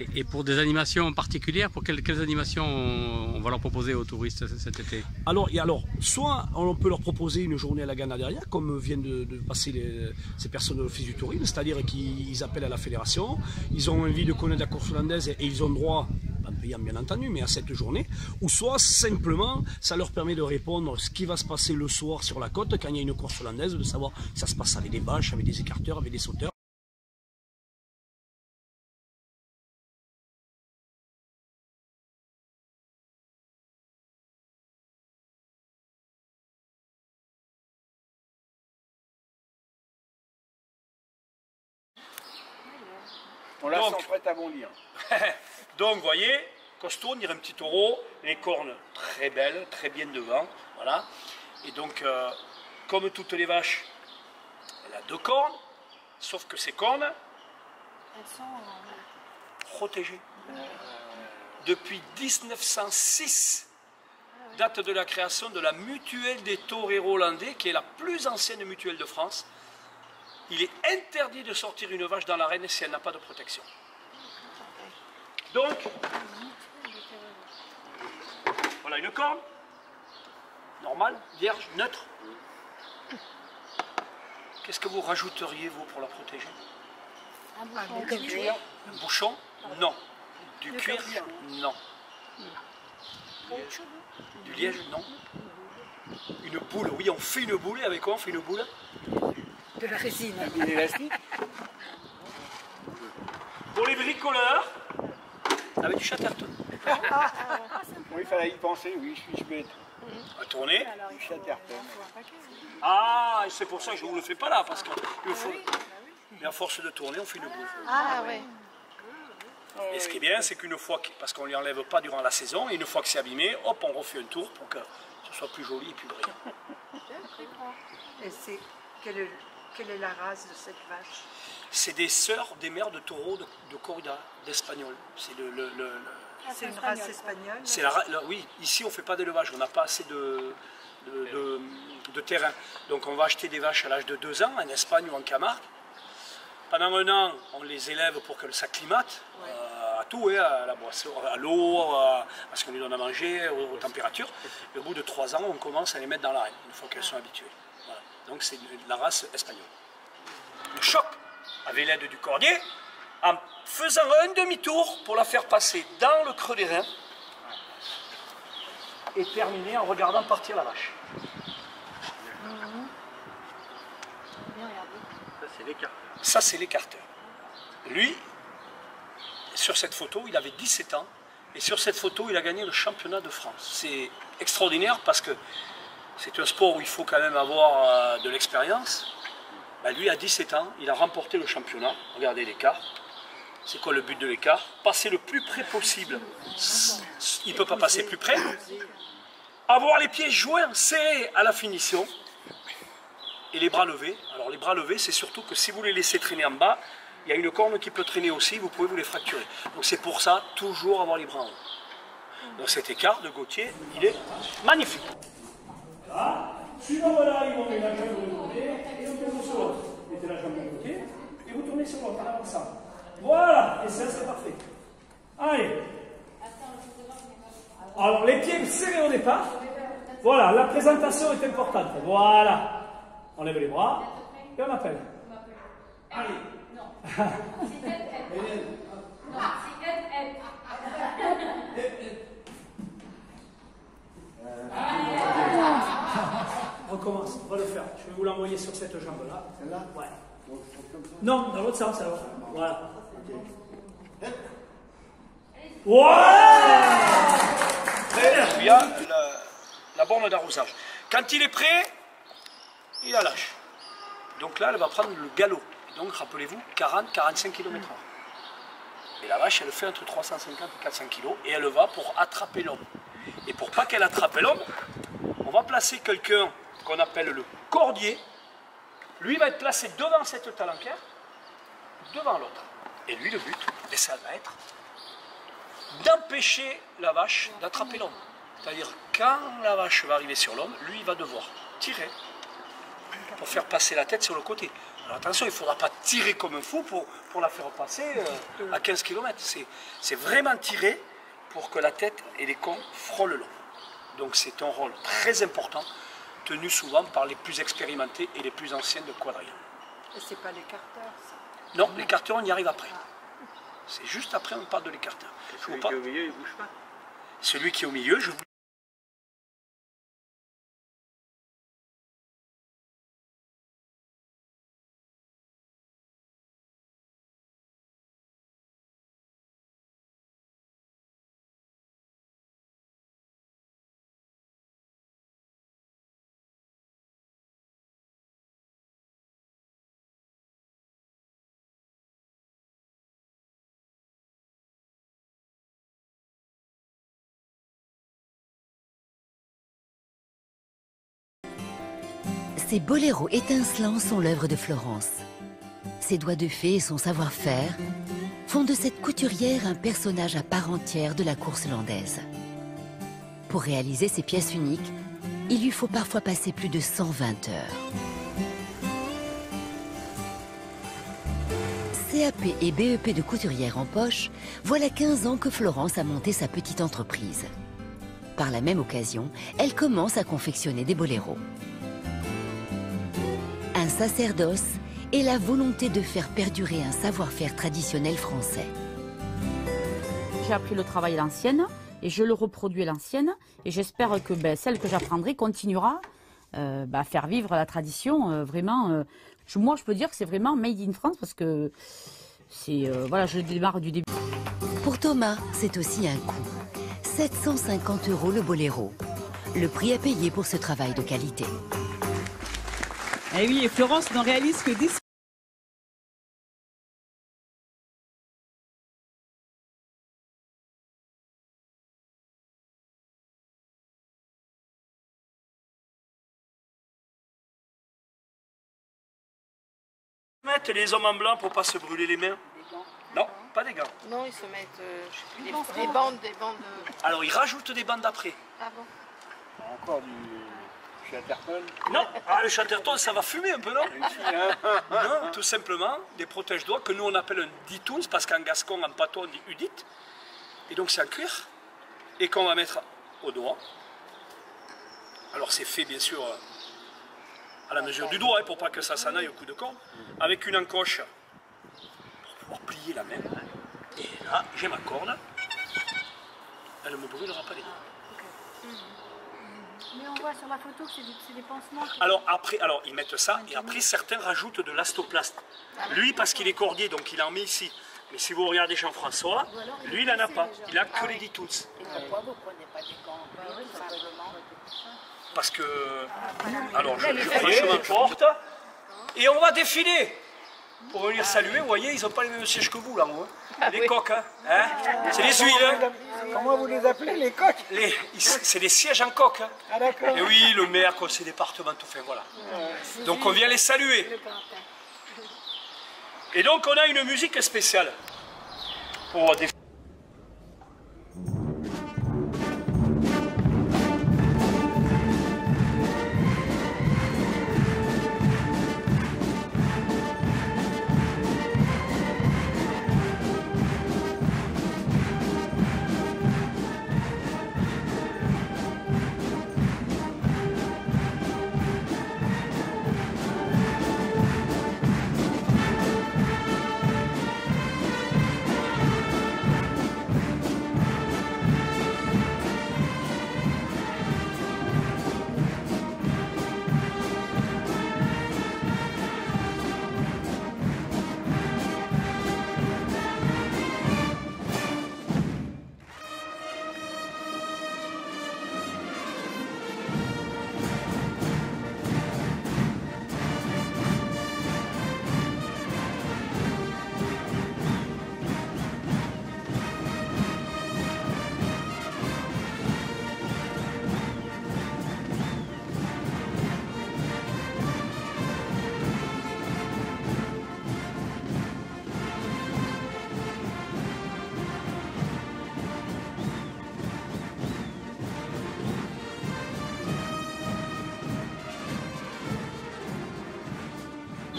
Et pour des animations particulières, pour quelles animations on va leur proposer aux touristes cet été? Alors, soit on peut leur proposer une journée à la Ganaderia, comme viennent de passer ces personnes de l'Office du tourisme, c'est-à-dire qu'ils appellent à la fédération, ils ont envie de connaître la course hollandaise et ils ont droit, en payant bien entendu, mais à cette journée, ou soit simplement ça leur permet de répondre à ce qui va se passer le soir sur la côte quand il y a une course hollandaise, de savoir si ça se passe avec des bâches, avec des écarteurs, avec des sauteurs. On la sent prête à bondir. Donc, vous voyez, costaud, on dirait un petit taureau, les cornes très belles, très bien devant, voilà. Et donc, comme toutes les vaches, elle a 2 cornes, sauf que ces cornes, elles sont protégées. Depuis 1906, date de la création de la mutuelle des toreros hollandais, qui est la plus ancienne mutuelle de France. Il est interdit de sortir une vache dans l'arène si elle n'a pas de protection. Donc, voilà une corne, normale, vierge, neutre. Qu'est-ce que vous rajouteriez, vous, pour la protéger? Un bouchon? Non. Du cuir? Non. Du liège? Non. Une boule? Oui, on fait une boule. Avec quoi on fait une boule? De la résine. Un élastique. Pour les bricoleurs, avec du chatterton. Oui, il fallait y penser, oui, je suis bête. À tourner. Du chatterton. Ah, c'est pour ça que je ne vous le fais pas là, parce que faut... Mais à force de tourner, on fait une boule. Ah ouais. Et ce qui est bien, c'est qu'une fois, parce qu'on ne l'enlève pas durant la saison, et une fois que c'est abîmé, hop, on refait un tour pour que ce soit plus joli et plus brillant. Et c'est quelle est la race de cette vache? C'est des sœurs des mères de taureaux de corrida, d'espagnol. C'est C'est une race espagnole? C'est oui, ici on ne fait pas d'élevage, on n'a pas assez de terrain. Donc on va acheter des vaches à l'âge de 2 ans, en Espagne ou en Camargue. Pendant 1 an, on les élève pour qu'elles s'acclimatent à tout, à la boisson, à l'eau, à ce qu'on lui donne à manger, aux températures. Et au bout de 3 ans, on commence à les mettre dans l'arène, une fois qu'elles sont habituées. Voilà. Donc c'est la race espagnole. Le choc avec l'aide du cordier, en faisant un demi-tour pour la faire passer dans le creux des reins et terminer en regardant partir la vache. Ça, c'est l'écarteur. Lui, sur cette photo, il avait 17 ans. Et sur cette photo, il a gagné le championnat de France. C'est extraordinaire parce que c'est un sport où il faut quand même avoir de l'expérience. Ben, lui, à 17 ans, il a remporté le championnat. Regardez l'écart. C'est quoi le but de l'écart? Passer le plus près possible. Il ne peut pas passer plus près. Avoir les pieds joints, serrés à la finition. Et les bras levés. Alors les bras levés, c'est surtout que si vous les laissez traîner en bas, il y a une corne qui peut traîner aussi, vous pouvez vous les fracturer. Donc c'est pour ça, toujours avoir les bras en haut. Donc cet écart de Gauthier, il est magnifique. Là, suivant voilà, ils vont mettre la jambe de côté, et on tourne sur l'autre. Mettez la jambe de côté, et vous tournez sur l'autre, en avançant. Voilà, et ça c'est parfait. Allez. Alors les pieds serrés au départ. Voilà, la présentation est importante. Voilà. On lève les bras et on appelle. Allez. Non. On commence, on va le faire. Je vais vous l'envoyer sur cette jambe-là. Celle-là? Ouais. Non, dans l'autre sens alors. Voilà. Voilà. Il y a la borne d'arrosage. Quand il est prêt, il la lâche. Donc là, elle va prendre le galop. Donc, rappelez-vous, 40-45 km/h. Et la vache, elle fait entre 350 et 400 kg. Et elle va pour attraper l'homme. Et pour pas qu'elle attrape l'homme, on va placer quelqu'un qu'on appelle le cordier. Lui va être placé devant cette talanquère, devant l'autre. Et lui, le but, et ça va être d'empêcher la vache d'attraper l'homme. C'est-à-dire, quand la vache va arriver sur l'homme, lui, il va devoir tirer pour faire passer la tête sur le côté. Alors attention, il ne faudra pas tirer comme un fou pour la faire passer à 15 km. C'est vraiment tirer pour que la tête et les cônes frôlent l'eau. Donc c'est un rôle très important, tenu souvent par les plus expérimentés et les plus anciens de quadrille. Et c'est pas l'écarteur, ça? Non, l'écarteur, on y arrive après. C'est juste après, on parle de l'écarteur. Celui qui est au milieu, il ne bouge pas. Celui qui est au milieu, je vous... Ces boléros étincelants sont l'œuvre de Florence. Ses doigts de fée et son savoir-faire font de cette couturière un personnage à part entière de la course landaise. Pour réaliser ces pièces uniques, il lui faut parfois passer plus de 120 heures. CAP et BEP de couturière en poche, voilà 15 ans que Florence a monté sa petite entreprise. Par la même occasion, elle commence à confectionner des boléros. Un sacerdoce et la volonté de faire perdurer un savoir-faire traditionnel français. J'ai appris le travail à l'ancienne et je le reproduis à l'ancienne et j'espère que celle que j'apprendrai continuera à faire vivre la tradition vraiment. Moi, je peux dire que c'est vraiment made in France parce que c'est voilà, je démarre du début. Pour Thomas, c'est aussi un coût. 750 € le boléro. Le prix à payer pour ce travail de qualité. Eh oui, et Florence n'en réalise que 10. Mettre les hommes en blanc pour pas se brûler les mains. Non, pas des gants. Non, ils se mettent je sais plus, des bandes. Alors ils rajoutent des bandes après. Ah bon? Encore du Chatterton. Non, le Chatterton, ça va fumer un peu, non? Non, tout simplement, des protège-doigts que nous on appelle un ditoons, parce qu'en gascon, en patois, on dit udit. Et donc c'est en cuir, et qu'on va mettre au doigt. Alors c'est fait bien sûr à la mesure du doigt, pour pas que ça s'en aille au coup de corps, avec une encoche pour pouvoir plier la main. Et là, j'ai ma corde. Elle ne me brûlera pas les doigts. Mais on voit sur la photo que c'est des pansements. Alors ils mettent ça et après certains rajoutent de l'astoplaste. Lui parce qu'il est cordier donc il en met ici. Mais si vous regardez Jean-François, lui il en a pas. Il a que les ditoons. Et pourquoi vous prenez pas des gants tout simplement? Parce que alors je franchis ma porte et on va défiler pour venir saluer. Vous voyez ils n'ont pas les mêmes sièges que vous là, moi. Les coques, hein. C'est les huiles. Hein. Comment vous les appelez, les coques? C'est des sièges en coque. Hein. Ah d'accord. Et oui, le maire, conseil départemental, enfin voilà. Donc on vient les saluer. Et donc on a une musique spéciale pour des...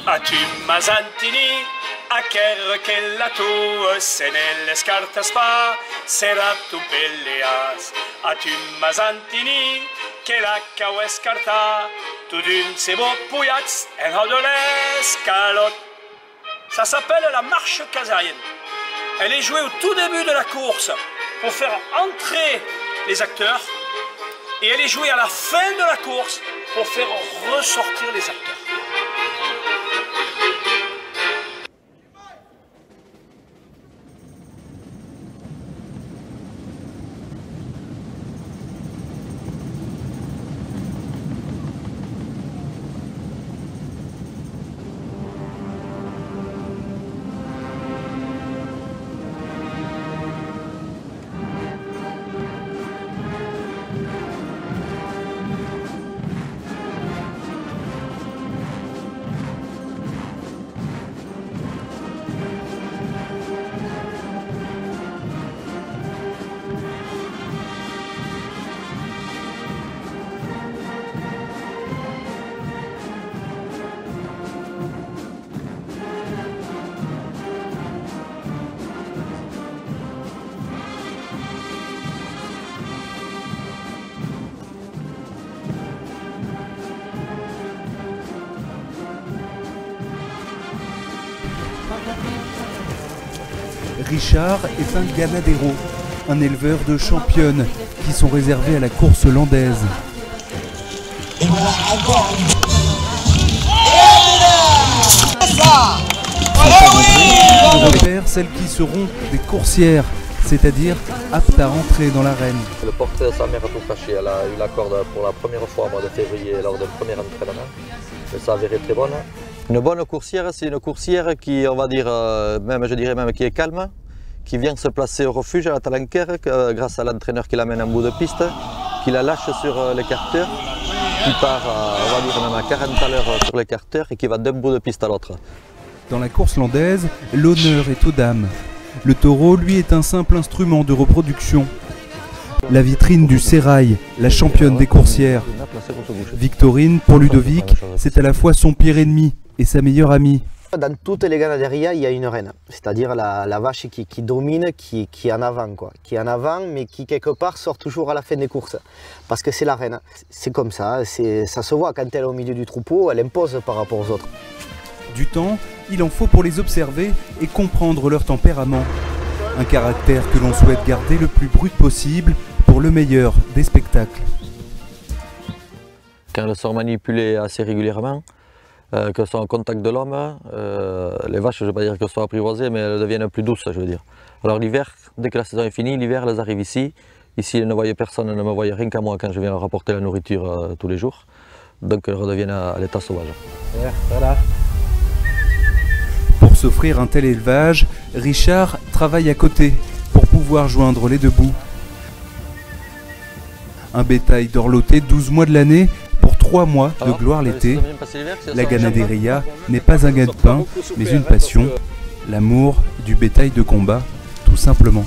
A-tu Mazzantini, a che la tua, se nelle scartas pa, sarà tu pelleas. A-tu Mazzantini, che la cau escarta, tu d'une c'est beau pouillats, en haut de l'escalote. Ça s'appelle la marche casarienne. Elle est jouée au tout début de la course pour faire entrer les acteurs. Et elle est jouée à la fin de la course pour faire ressortir les acteurs. Richard est un ganadero, un éleveur de championnes qui sont réservées à la course landaise. Et voilà encore une Il repère celles qui seront des coursières, c'est-à-dire aptes à rentrer dans l'arène. Le portrait de sa mère a tout caché. Elle a eu la corde pour la première fois au mois de février lors d'un premier entraînement. Elle s'est avérée très bonne. Une bonne coursière, c'est une coursière qui, on va dire, je dirais même qui est calme, qui vient se placer au refuge à la Talenquère grâce à l'entraîneur qui l'amène en bout de piste, qui la lâche sur l'écarteur, qui part, on va dire, même à 40 à l'heure sur l'écarteur et qui va d'un bout de piste à l'autre. Dans la course landaise, l'honneur est aux dames. Le taureau, lui, est un simple instrument de reproduction. La vitrine du sérail, la championne des coursières. Victorine, pour Ludovic, c'est à la fois son pire ennemi et sa meilleure amie. Dans toutes les ganaderies, il y a une reine, c'est-à-dire la vache qui domine, qui est en avant, quoi. Qui est en avant, mais qui quelque part sort toujours à la fin des courses. Parce que c'est la reine, c'est comme ça, ça se voit quand elle est au milieu du troupeau, elle impose par rapport aux autres. Du temps, il en faut pour les observer et comprendre leur tempérament. Un caractère que l'on souhaite garder le plus brut possible pour le meilleur des spectacles. Quand elles sont manipulées assez régulièrement, qu'elles sont en contact de l'homme, les vaches, je ne vais pas dire qu'elles sont apprivoisées, mais elles deviennent plus douces, je veux dire. Alors l'hiver, dès que la saison est finie, l'hiver, elles arrivent ici. Ici, elles ne voyaient personne, elles ne me voyaient rien qu'à moi quand je viens leur rapporter la nourriture tous les jours. Donc elles redeviennent à l'état sauvage. Voilà. Pour s'offrir un tel élevage, Richard travaille à côté pour pouvoir joindre les deux bouts. Un bétail dorloté 12 mois de l'année pour 3 mois de gloire l'été. La ganaderia n'est pas un gain de pain, mais une passion, l'amour du bétail de combat, tout simplement.